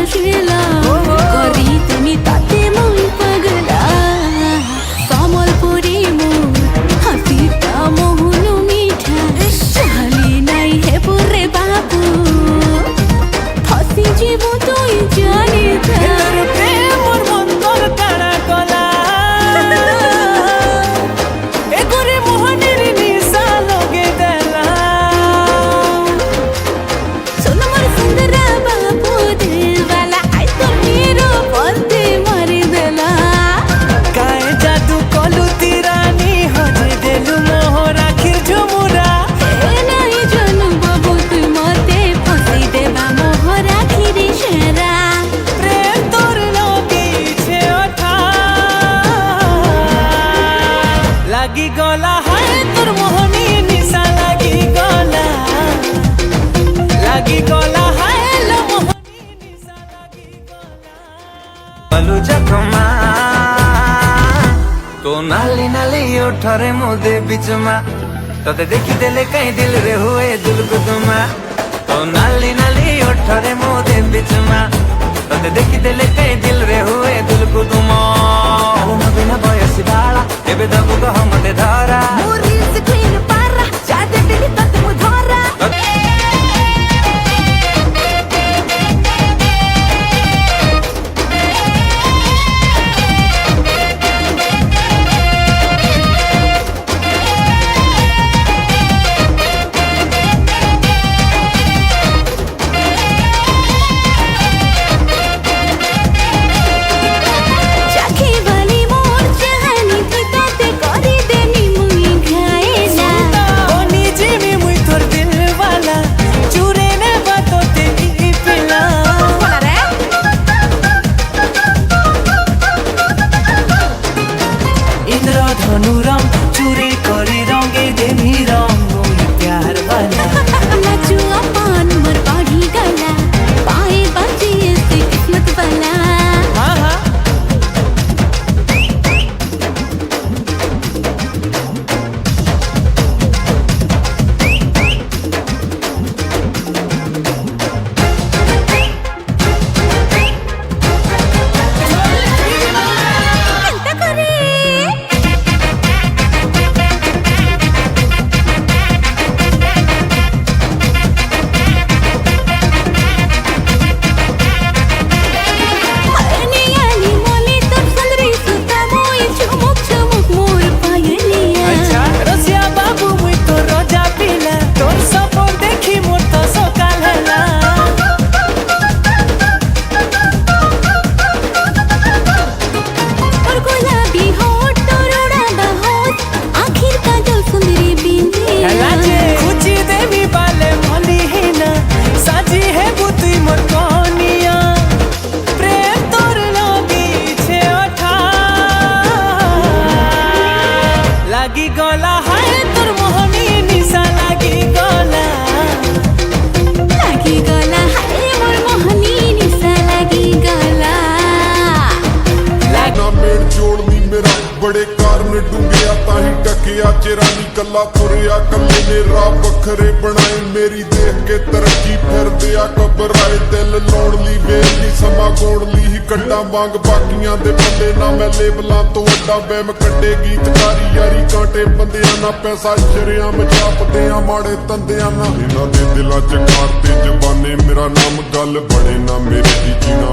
বসিলা করি তুমি তাতে মই পাগলা কমলপুরি মোর হাসিটা মোহন মিঠা চালি নাই হে পুরে বাপু ফসি জীব তুই জানি তোর প্রেমর মন্তর কাড়া গলা এ করে মোহনের নিশা লগে দেলা सुन मोर सुंदरा बापू दिलवाला आई तो मेरो बोलते मारी देला काहे जादू कलु तिरानी हजे देलु मोहर आखिर झुमुरा ए नहीं जानू बाबू तुई मते फसी देबा मोहर आखिरी शेरा प्रेम तोर लगेছে ওঠা লাগি গলা হায় তোর মোহনী নিশা লাগি গলা হায় লো মোহনী নিশা লাগি গলা বলু জখমা তো নালি নালি ওঠরে মোদে বিচমা তোতে দেখি দেলে কাই দিল রে হুয়ে দুলগুদমা তো নালি নালি ওঠরে মোদে বিচমা তোতে দেখি দেলে কাই দিল রে হুয়ে দুলগুদমা বিনা বয়সী বাড়া এবে দবু গহ মতে ধরা मोरी से क्वीन पारा जादे बिली तते मु धरा चाखी वाली मोर चाहनी तुई तते करी देनी मुई घायला बनी जीवी मुई तोर दिल वाला चूरे ने बातोते की पिला रे इंद्रधनु रंग चूरी करी रंगे देनी रंग प्यार वाला नाचू अपन मोर बाढ़ी गला पाए बाजी से किस्मत वाला हाँ हाँ एंता करे हरनी आली मोली तब सुंदरी सुता मोई चुमुक चुमुक मोर पायलिया अच्छा रसिया बाबू मुई तो रोजा पीला तोर सपोर देखी मोर तो सकाल हला और गुलाबी होठ तोरोड़ा बहुत आखिर काजल सुंदरी हला जे बिंदिया खुची देवी बाले मली हिना साजी है बुतुई मोर कनिया प्रेम तोर लगीছে ওঠা লাগি গলা হায় তোর মোহনী নিশা লাগি গলা लागी गला हाय मोर मोहनी निशा लागी गला ना मेड़ जोड़नी मेरा बड़े कारण डूंगिया ताही टकिया चिरानी कला तुरिया कले ने राह बखरे बनाए मेरी देख के तरक्की फिर दिया घबराए दिल लाउण ली वेल नी समा गोण ली ही कड्डा वांग बाकियां दे बंदे ना मैं लेबलां तो अड्डा बैम कड्डे गीतकारी यारी कांटे बंदियां ना पैसा शरियां में छापदे आ माड़े तंदियां ना इन्हां दे दिलां च कारते जबाने मेरा नाम गल बड़े ना मेरे दी जीना